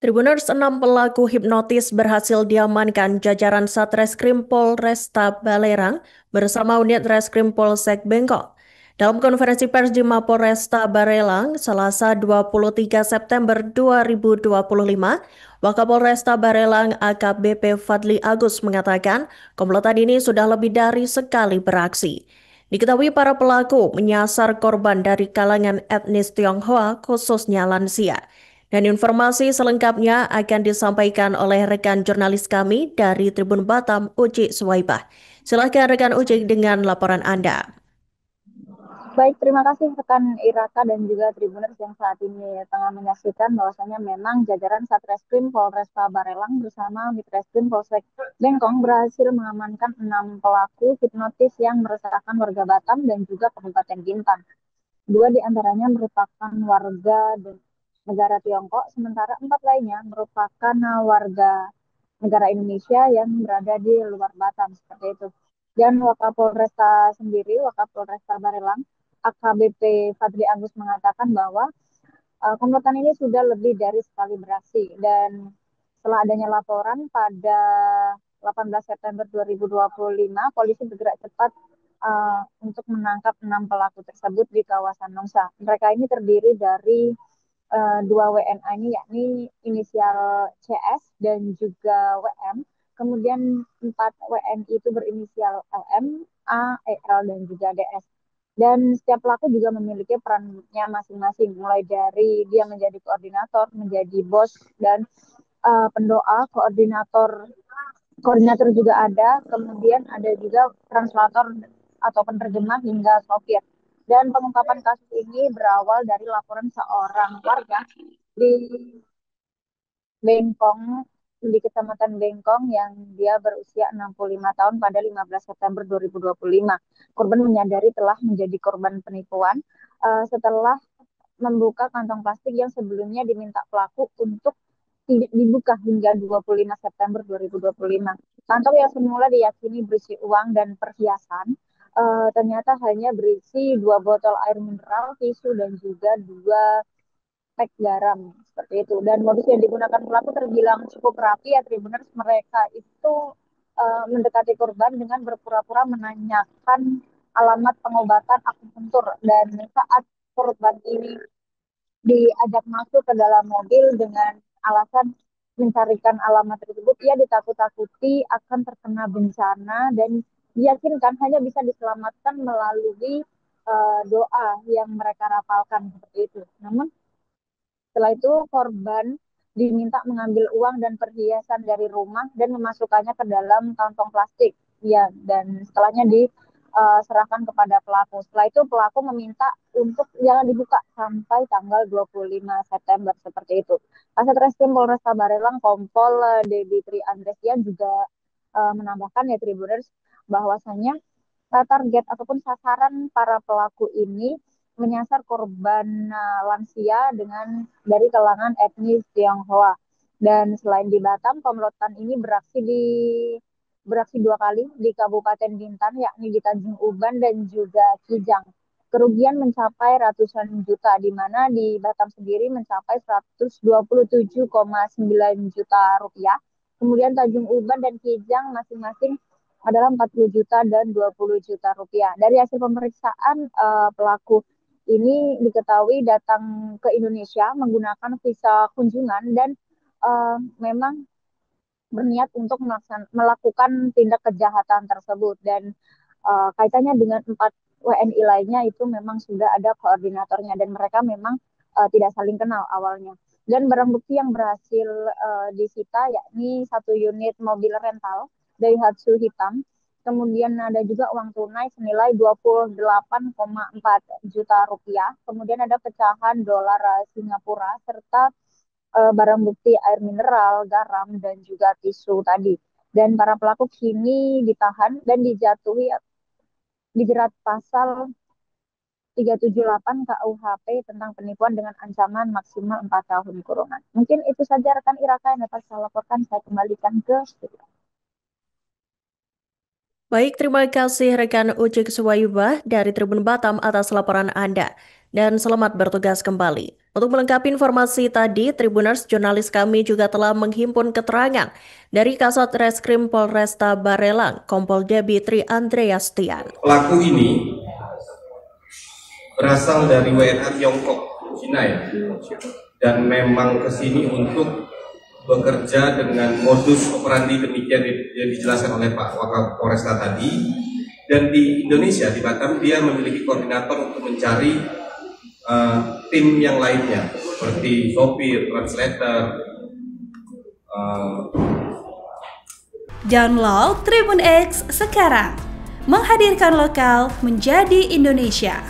Tribuners 6 pelaku hipnotis berhasil diamankan jajaran Satreskrim Polresta Balerang bersama unit Reskrim Polsek Bengkok. Dalam konferensi pers di Mapolresta Barelang, Selasa 23 September 2025, Wakapolresta Barelang AKBP Fadli Agus mengatakan komplotan ini sudah lebih dari sekali beraksi. Diketahui para pelaku menyasar korban dari kalangan etnis Tionghoa khususnya lansia. Dan informasi selengkapnya akan disampaikan oleh rekan jurnalis kami dari Tribun Batam, Uci Suwaibah. Silakan rekan Uci dengan laporan Anda. Baik, terima kasih rekan Iraka dan juga Tribuners yang saat ini tengah menyaksikan bahwasanya memang jajaran Satreskrim Polresta Barelang bersama Mitreskrim Polsek Bengkong berhasil mengamankan 6 pelaku hipnotis yang meresahkan warga Batam dan juga Kabupaten Bintan. Dua di antaranya merupakan warga negara Tiongkok, sementara 4 lainnya merupakan warga negara Indonesia yang berada di luar Batam, seperti itu. Dan Wakapolresta sendiri, Wakapolresta Barelang, AKBP Fadli Agus mengatakan bahwa komplotan ini sudah lebih dari sekali beraksi dan setelah adanya laporan pada 18 September 2025, polisi bergerak cepat untuk menangkap 6 pelaku tersebut di kawasan Nongsa. Mereka ini terdiri dari dua WNA ini, yakni inisial CS dan juga WM. Kemudian 4 WNI itu berinisial LM, A, EL, dan juga DS. Dan setiap pelaku juga memiliki perannya masing-masing, mulai dari dia menjadi koordinator, menjadi bos, dan pendoa, koordinator juga ada, kemudian ada juga translator atau penerjemah hingga sopir. Dan pengungkapan kasus ini berawal dari laporan seorang warga di Bengkong, di Kecamatan Bengkong yang dia berusia 65 tahun pada 15 September 2025. Korban menyadari telah menjadi korban penipuan setelah membuka kantong plastik yang sebelumnya diminta pelaku untuk tidak dibuka hingga 25 September 2025. Kantong yang semula diyakini berisi uang dan perhiasan, ternyata hanya berisi 2 botol air mineral, tisu, dan juga 2 pak garam, seperti itu. Dan modus yang digunakan pelaku terbilang cukup rapi ya, Tribuners. Mereka itu mendekati korban dengan berpura-pura menanyakan alamat pengobatan akupuntur, dan saat korban ini diajak masuk ke dalam mobil dengan alasan mencarikan alamat tersebut, ia ditakut-takuti akan terkena bencana dan diyakinkan hanya bisa diselamatkan melalui doa yang mereka rapalkan, seperti itu. Namun setelah itu korban diminta mengambil uang dan perhiasan dari rumah dan memasukkannya ke dalam kantong plastik. Ya, dan setelahnya diserahkan kepada pelaku. Setelah itu pelaku meminta untuk jangan dibuka sampai tanggal 25 September, seperti itu. Kasat Reskrim Polresta Barelang Kompol Debi Andresian juga menambahkan ya, Tribuners, bahwasanya target ataupun sasaran para pelaku ini menyasar korban lansia dengan dari kalangan etnis Tionghoa. Dan selain di Batam, komplotan ini beraksi 2 kali di Kabupaten Bintan, yakni di Tanjung Uban dan juga Kijang. Kerugian mencapai ratusan juta, di mana di Batam sendiri mencapai 127,9 juta rupiah. Kemudian Tanjung Uban dan Kijang masing-masing adalah 40 juta dan 20 juta rupiah. Dari hasil pemeriksaan pelaku ini diketahui datang ke Indonesia menggunakan visa kunjungan dan memang berniat untuk melakukan tindak kejahatan tersebut, dan kaitannya dengan 4 WNI lainnya itu memang sudah ada koordinatornya dan mereka memang tidak saling kenal awalnya. Dan barang bukti yang berhasil disita yakni 1 unit mobil rental Daihatsu hitam. Kemudian ada juga uang tunai senilai 28,4 juta rupiah. Kemudian ada pecahan dolar Singapura serta barang bukti air mineral, garam, dan juga tisu tadi. Dan para pelaku kini ditahan dan dijerat pasal 378 KUHP tentang penipuan dengan ancaman maksimal 4 tahun kurungan. Mungkin itu saja rekan Iraka yang dapat saya laporkan. Saya kembalikan ke studio. Baik, terima kasih rekan Uci Suwaibah dari Tribun Batam atas laporan Anda. dan selamat bertugas kembali. Untuk melengkapi informasi tadi, Tribuners jurnalis kami juga telah menghimpun keterangan dari Kasat Reskrim Polresta Barelang, Kompol Debi Tri Andreastian. Pelaku ini berasal dari WNA Tiongkok, Cina ya, dan memang kesini untuk bekerja dengan modus operandi demikian yang dijelaskan oleh Pak Wakapolresta tadi. Dan di Indonesia, di Batam, dia memiliki koordinator untuk mencari tim yang lainnya, seperti sopir, translator. Download Tribun X sekarang, menghadirkan lokal menjadi Indonesia.